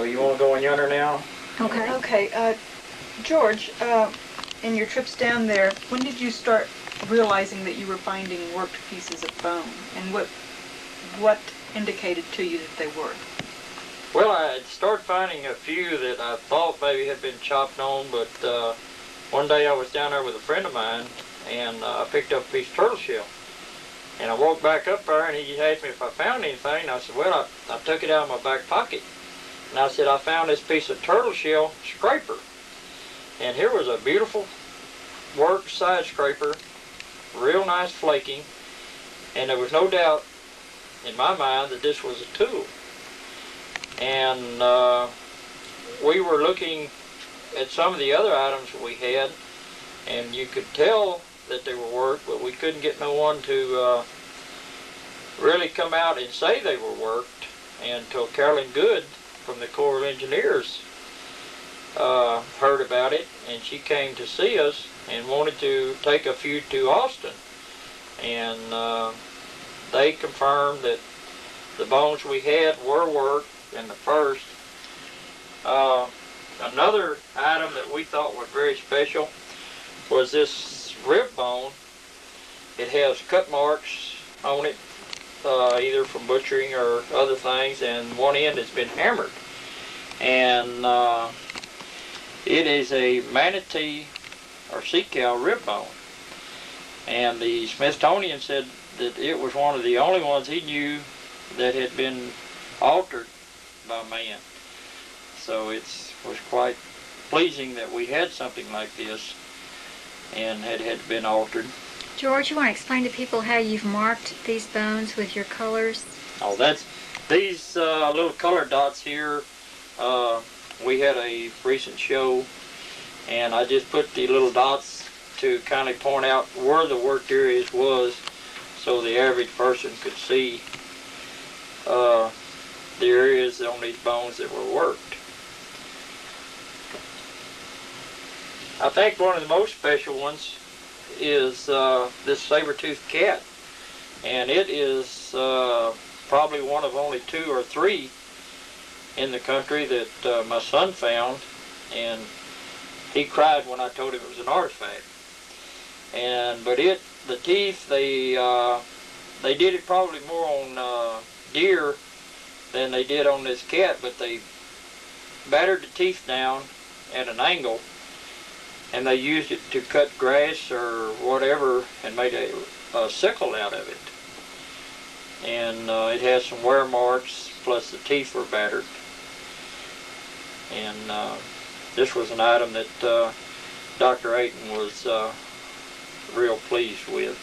So you want to go in yonder now? Okay. Okay, George, in your trips down there, when did you start realizing that you were finding worked pieces of bone? And what indicated to you that they were? Well, I had started finding a few that I thought maybe had been chopped on, but one day I was down there with a friend of mine, and I picked up a piece of turtle shell. And I walked back up there, and he asked me if I found anything, and I said, well, I took it out of my back pocket. And I said, I found this piece of turtle shell scraper. And here was a beautiful worked side scraper, real nice flaking, and there was no doubt in my mind that this was a tool. And we were looking at some of the other items that we had, and you could tell that they were worked, but we couldn't get no one to really come out and say they were worked until Carolyn Good from the Corps of Engineers heard about it, and she came to see us and wanted to take a few to Austin. And they confirmed that the bones we had were worked in the first. Another item that we thought was very special was this rib bone. It has cut marks on it, either from butchering or other things, and one end has been hammered. And it is a manatee or sea cow rib bone. And the Smithsonian said that it was one of the only ones he knew that had been altered by man. So it was quite pleasing that we had something like this and had been altered. George, you want to explain to people how you've marked these bones with your colors? Oh, that's these little color dots here. We had a recent show, and I just put the little dots to kind of point out where the worked areas was, so the average person could see the areas on these bones that were worked. I think one of the most special ones is this Saber-Tooth Cat, and it is probably one of only 2 or 3 in the country that my son found, and he cried when I told him it was an artifact. But the teeth, they did it probably more on deer than they did on this cat, but they battered the teeth down at an angle, and they used it to cut grass or whatever and made a sickle out of it. And it has some wear marks, plus the teeth were battered. And this was an item that Dr. Ayton was real pleased with.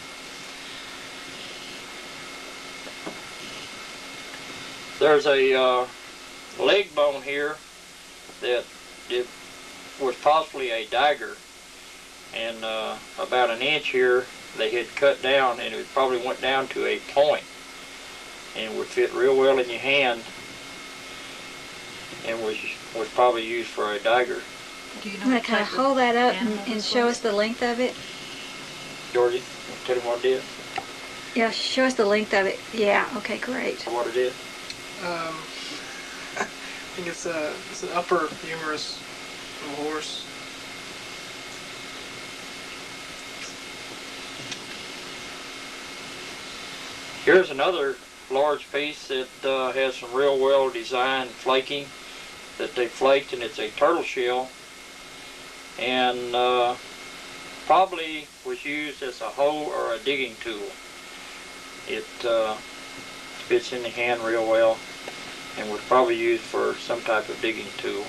There's a leg bone here that was possibly a dagger, and about an inch here they had cut down, and it probably went down to a point, and would fit real well in your hand, and was probably used for a dagger. Do you know I'm going to kind of hold that up and show us the length of it. Georgie, tell him what it is. Yeah, show us the length of it. Yeah, okay, great. What it is? I think it's an upper humerus of a horse. Here's another large piece that has some real well designed flaking that they flaked, and it's a turtle shell, and probably was used as a hoe or a digging tool. It fits in the hand real well and was probably used for some type of digging tool.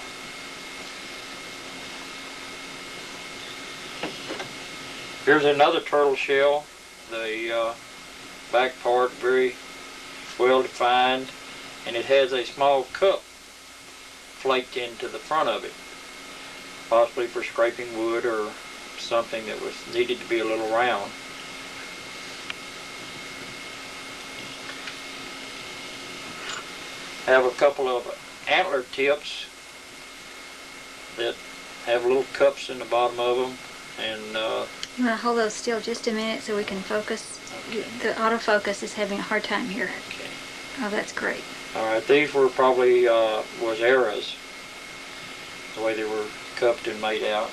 Here's another turtle shell. The back part very well defined, and it has a small cup flaked into the front of it, possibly for scraping wood or something that was needed to be a little round. I have a couple of antler tips that have little cups in the bottom of them, and You want to hold those still just a minute so we can focus? Okay. The autofocus is having a hard time here. Okay. Oh, that's great. All right, these were probably was arrows the way they were cupped and made out.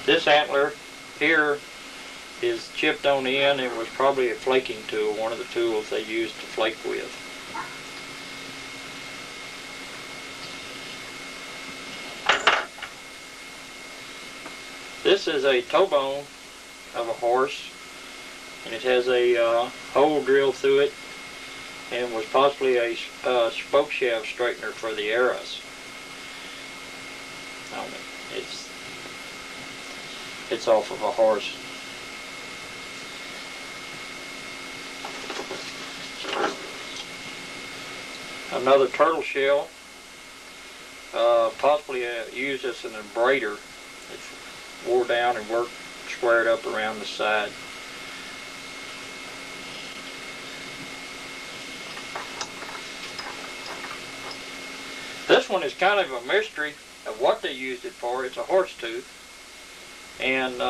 This antler here is chipped on the end. It was probably a flaking tool, one of the tools they used to flake with. This is a toe bone of a horse, and it has a hole drilled through it, and was possibly a spoke shaft straightener for the arrows. It's off of a horse. Another turtle shell, possibly used as an embraider. It's wore down and worked squared up around the side. This one is kind of a mystery of what they used it for. It's a horse tooth, and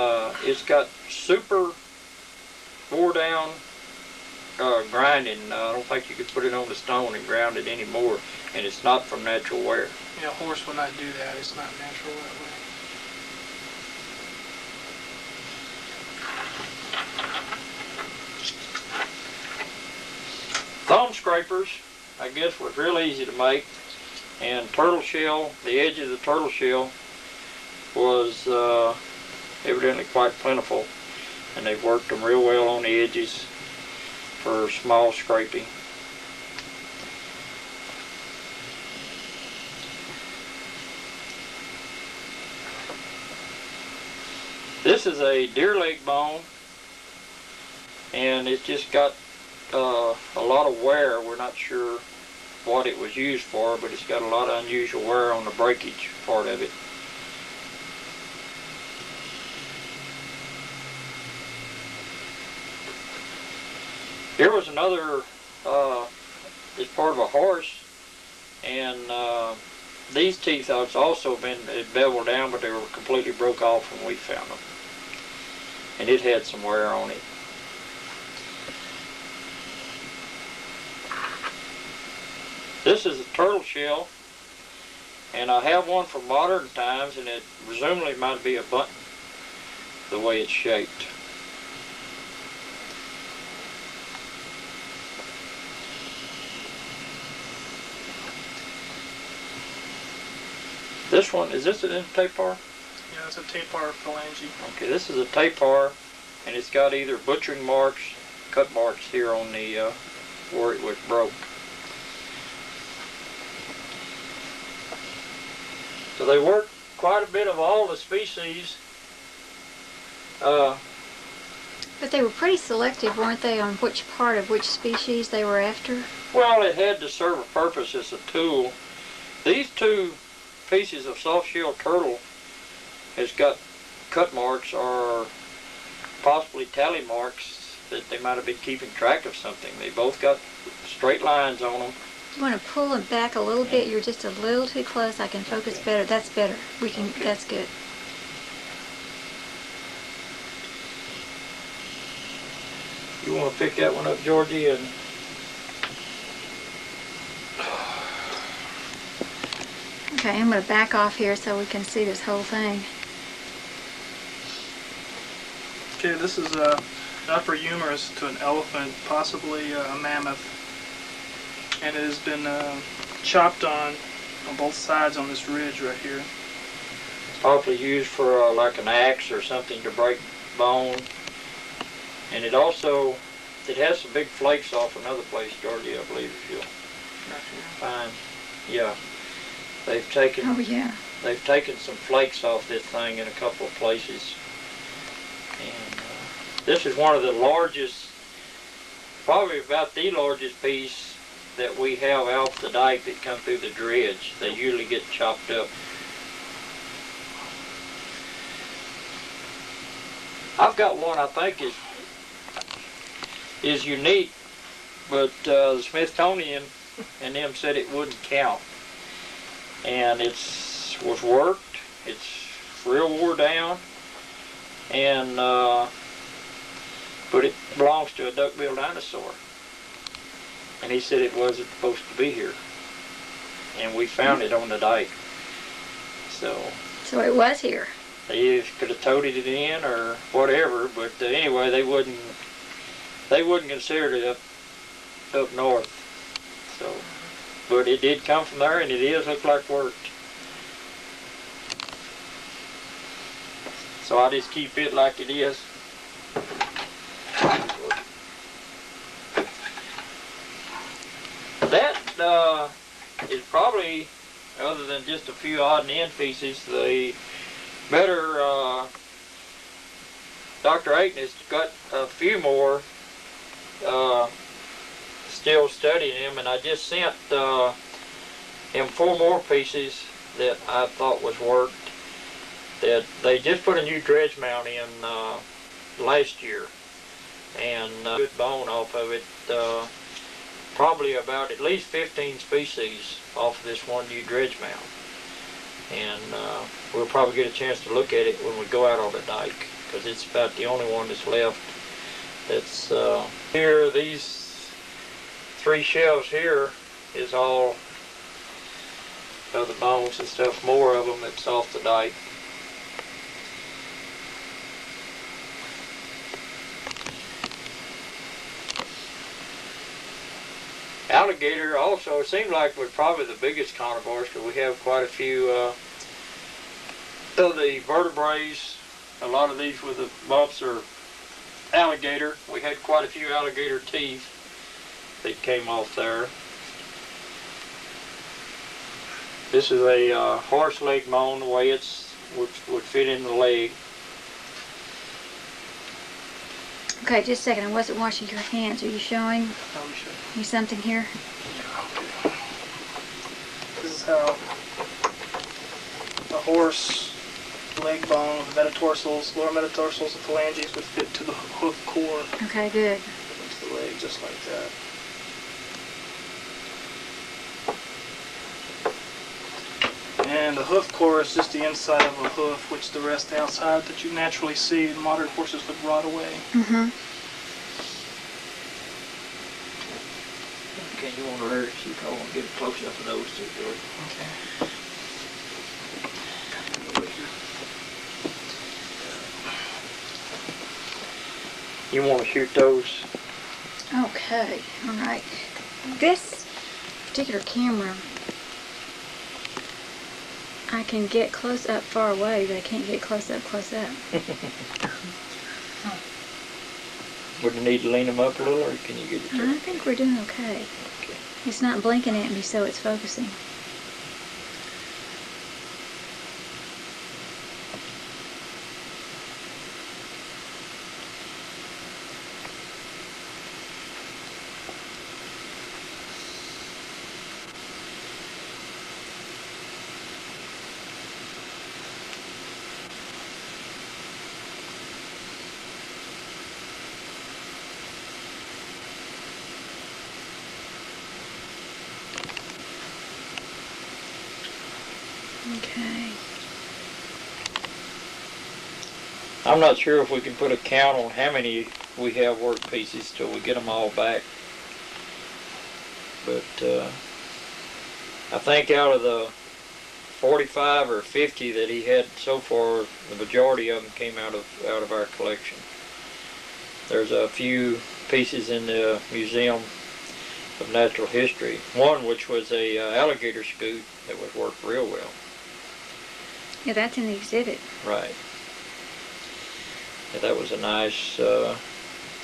it's got super wore down grinding. I don't think you could put it on the stone and ground it anymore, and it's not from natural wear. Yeah, a horse would not do that. It's not natural that way. Thumb scrapers, I guess, was real easy to make, and turtle shell, the edge of the turtle shell was evidently quite plentiful, and they've worked them real well on the edges for small scraping. This is a deer leg bone, and it's just got a lot of wear. We're not sure what it was used for, but it's got a lot of unusual wear on the breakage part of it. Here was another, it's part of a horse, and these teeth had also been beveled down, but they were completely broke off when we found them. And it had some wear on it. This is a turtle shell, and I have one from modern times, and it presumably might be a button, the way it's shaped. This one, is this a tapar? Yeah, it's a tapar phalange. Okay, this is a tapar, and it's got either butchering marks, cut marks here on the where it was broke. So they worked quite a bit of all the species. But they were pretty selective, weren't they, on which part of which species they were after? Well, it had to serve a purpose as a tool. These two pieces of soft-shell turtle has got cut marks or possibly tally marks that they might have been keeping track of something. They both got straight lines on them. You want to pull them back a little bit. You're just a little too close. I can focus better. That's better. We can. Okay. That's good. You want to pick that one up, Georgie? And Okay, I'm going to back off here so we can see this whole thing. Okay, this is an upper humerus to an elephant, possibly a mammoth, and it has been chopped on both sides on this ridge right here. probably used for like an axe or something to break bone. And it also, it has some big flakes off another place, Georgie, I believe, if you'll find. Yeah, they've taken. Oh yeah. They've taken some flakes off this thing in a couple of places. And this is one of the largest, probably about the largest piece that we have off the dike that come through the dredge. They usually get chopped up. I've got one I think is unique, but the Smithsonian and them said it wouldn't count. And was worked, it's real wore down, and but it belongs to a duck-billed dinosaur. And he said it wasn't supposed to be here. and we found it on the dike. So it was here. They either could have toted it in or whatever, but anyway, they wouldn't consider it up north. So, but it did come from there, and it is look like worked. So I just keep it like it is. That is probably, other than just a few odd and end pieces, the better. Dr. Ayton has got a few more still studying him, and I just sent him 4 more pieces that I thought was worked. That they just put a new dredge mount in last year, and good bone off of it. Probably about at least 15 species off of this one new dredge mount, and we'll probably get a chance to look at it when we go out on the dike, because it's about the only one that's left. That's here. These 3 shelves here is all of the bones and stuff. More of them that's off the dike. Alligator also, it seemed like was probably the biggest carnivores, because we have quite a few of the vertebrae. A lot of these with the bumps are alligator. We had quite a few alligator teeth that came off there. This is a horse leg bone, the way it's would fit in the leg. Okay, just a second. I wasn't washing your hands. Are you showing me something here? This is how a horse leg bone, metatarsals, lower metatarsals, and phalanges would fit to the hoof core. Okay, good. Into the leg, just like that. And the hoof core is just the inside of a hoof, which the rest outside that you naturally see in modern horses would rot away. Mm-hmm. Okay, you want to hurt? You probably want to get a close up of those two, George. Okay. You want to shoot those? Okay, all right. This particular camera, I can get close up far away, but I can't get close up, close up. Would you need to lean them up a little, or can you get it there? I think we're doing okay. Okay. It's not blinking at me, so it's focusing. Okay. I'm not sure if we can put a count on how many we have work pieces till we get them all back. But I think out of the 45 or 50 that he had so far, the majority of them came out of our collection. There's a few pieces in the Museum of Natural History. One which was a alligator scoot that was worked real well. Yeah, that's in the exhibit. Right. Yeah, that was a nice,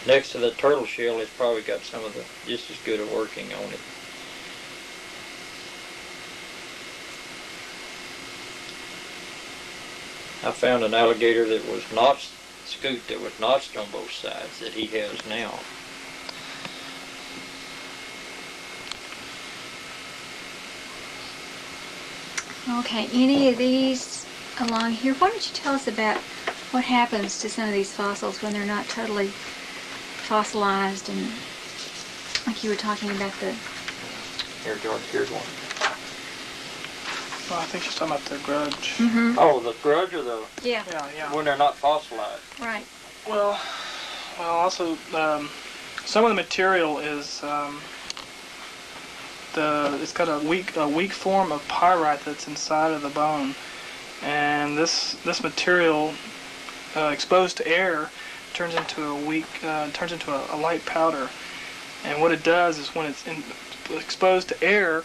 next to the turtle shell, it's probably got some of the, just as good a working on it. I found an alligator that was notched, scoot that was notched on both sides that he has now. Okay, any of these along here? Why don't you tell us about what happens to some of these fossils when they're not totally fossilized, and like you were talking about the... Here, George, here's one. Well, I think she's talking about the grudge. Mm-hmm. Oh, the grudge or the... Yeah. Yeah. When they're not fossilized. Right. Well, also, some of the material is it's got a weak form of pyrite that's inside of the bone, and this material exposed to air turns into a light powder. And what it does is when it's exposed to air,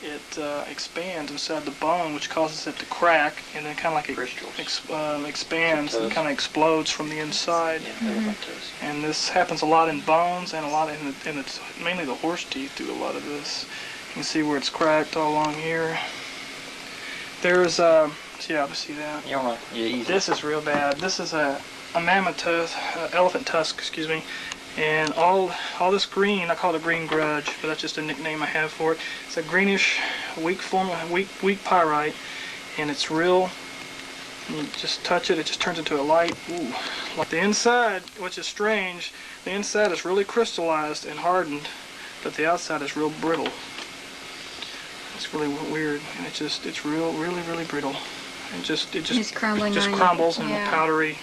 it expands inside the bone, which causes it to crack, and then kind of like it expands and kind of explodes from the inside. Yeah, and this happens a lot in bones and a lot it's mainly the horse teeth do a lot of this. You can see where it's cracked all along here. There's yeah, I see that. This is real bad. This is a mammoth tooth, elephant tusk, excuse me. And all this green, I call it a green grudge, but that's just a nickname I have for it. It's a greenish, weak form, weak pyrite, and it's real. You just touch it, it just turns into a light. Ooh. Like the inside, which is strange, the inside is really crystallized and hardened, but the outside is real brittle. It's really weird, and it's really brittle. It just crumbles and powdery.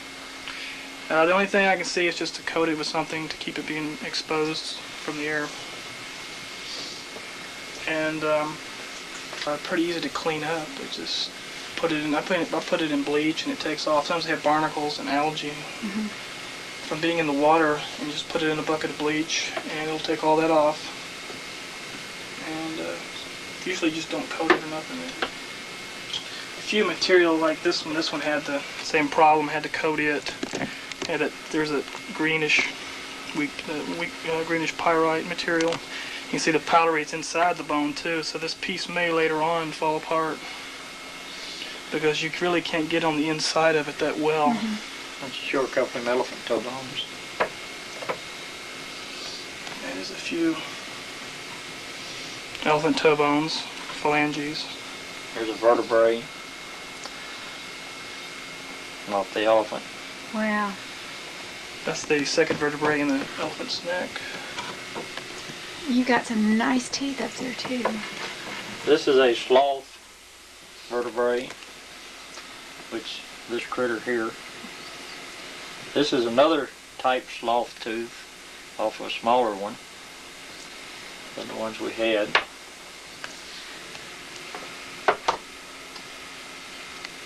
The only thing I can see is just to coat it with something to keep it being exposed from the air. And pretty easy to clean up. I just put it in. I put it in bleach and it takes off. Sometimes they have barnacles and algae from being in the water, and you just put it in a bucket of bleach and it'll take all that off. And usually just don't coat it or nothing. A few material like this one had the same problem. Had to coat it. There's a greenish, greenish pyrite material. You can see the powderate's inside the bone too, so this piece may later on fall apart because you really can't get on the inside of it that well. Let's show a couple of elephant toe bones. There's a few elephant toe bones, phalanges. Here's a vertebrae off the elephant. Wow. That's the second vertebrae in the elephant's neck. You got some nice teeth up there too. This is a sloth vertebrae, which this critter here. This is another type sloth tooth off a smaller one than the ones we had.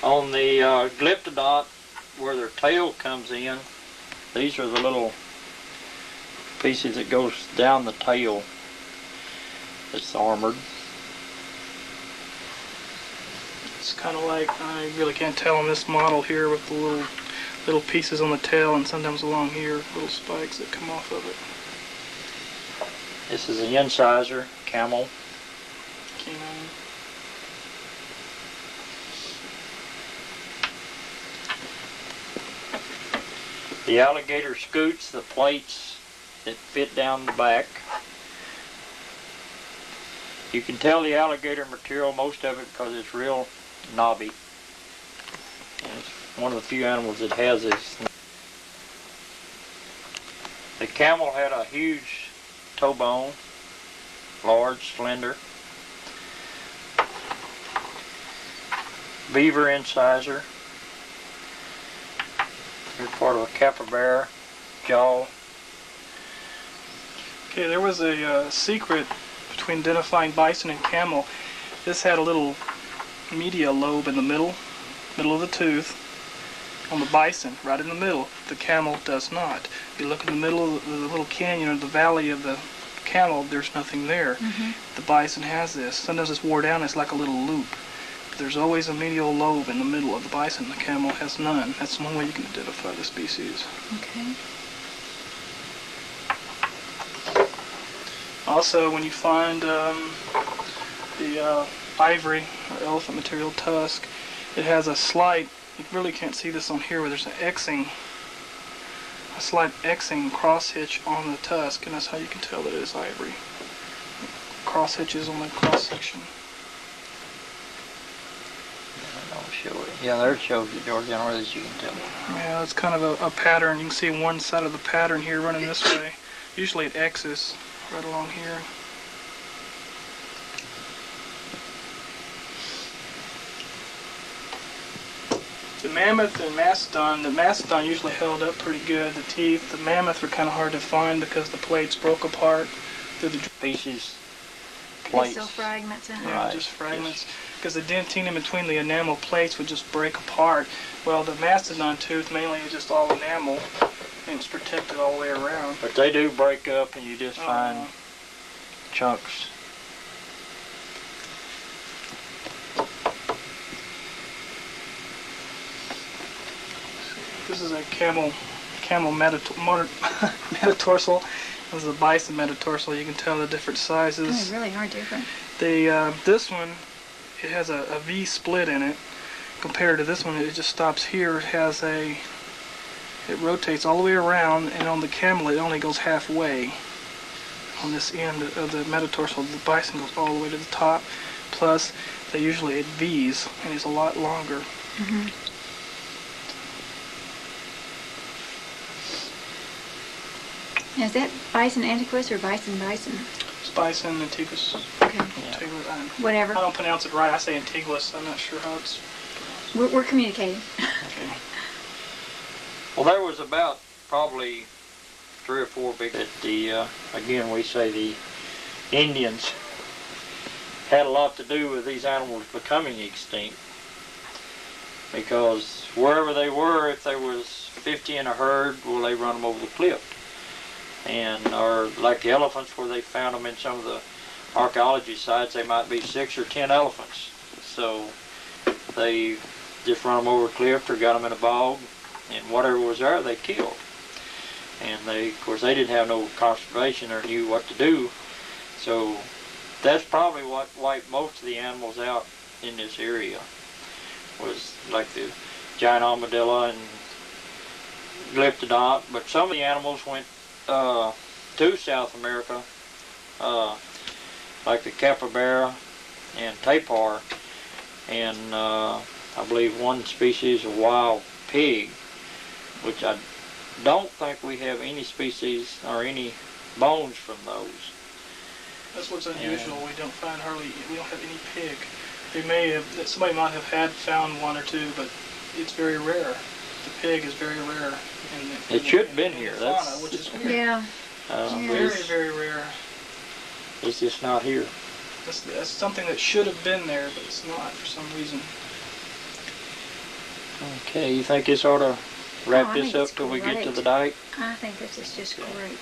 On the glyptodont, where their tail comes in, these are the little pieces that goes down the tail. It's armored. It's kind of like, I really can't tell on this model here with the little pieces on the tail, and sometimes along here, little spikes that come off of it. This is an incisor, Camel. The alligator scoots the plates that fit down the back. You can tell the alligator material, most of it, because it's real knobby. And it's one of the few animals that has this. The camel had a huge toe bone, large, slender. Beaver incisor. Here's part of a capybara jaw. Okay, there was a secret between identifying bison and camel. This had a little media lobe in the middle of the tooth on the bison, right in the middle. The camel does not. If you look in the middle of the little canyon or the valley of the camel, there's nothing there. The bison has this. Sometimes it's wore down, it's like a little loop. There's always a medial lobe in the middle of the bison. The camel has none. That's one way you can identify the species. Okay. Also, when you find the ivory or elephant material tusk, it has a slight, you really can't see this on here, but there's a slight Xing cross hitch on the tusk, and that's how you can tell that it is ivory. Cross hitches on the cross section. Yeah, there it shows it, George, or as you can tell. Yeah, it's kind of a pattern. You can see one side of the pattern here running this way. Usually it X's right along here. The mammoth and mastodon, the mastodon usually held up pretty good. The teeth, the mammoth were kind of hard to find because the plates broke apart through the pieces plates. So fragments in it. Yeah, Right. just fragments. Because the dentine in between the enamel plates would just break apart. Well, the mastodon tooth mainly is just all enamel, and it's protected all the way around. But they do break up, and you just find chunks. This is a camel metatarsal. This is a bison metatarsal. You can tell the different sizes. They really are different. This one, it has a V split in it. Compared to this one, it just stops here. It has it rotates all the way around, and on the camel, it only goes halfway. On this end of the metatarsal, the bison goes all the way to the top. Plus, they usually it V's, and it's a lot longer. Mm-hmm. Is that bison antiquus or bison? It's bison antiguus. Okay. Antiguus. Whatever. I don't pronounce it right. I say antiguus. I'm not sure how it's. We're communicating. Okay. Well, there was about probably 3 or 4 big that again we say the Indians had a lot to do with these animals becoming extinct, because wherever they were, if there was 50 in a herd, well, they run them over the cliff. And or like the elephants, where they found them in some of the archaeology sites, they might be 6 or 10 elephants. So they just run them over a cliff or got them in a bog, and whatever was there, they killed. And of course, they didn't have no conservation or knew what to do. So that's probably what wiped most of the animals out in this area, was like the giant armadillo and glyptodont. But some of the animals went to South America, like the capybara and tapir, and I believe one species of wild pig, which I don't think we have any species or any bones from those. That's what's unusual. We don't have any pig. Somebody might have found 1 or 2, but it's very rare. The pig is very rare. It should have been here. Fauna, That's which is weird. Yeah. Very, very rare. It's just not here. That's something that should have been there, but it's not for some reason. Okay, you think this ought to wrap I this think up it's till we get to great. the dike? I think this is just great.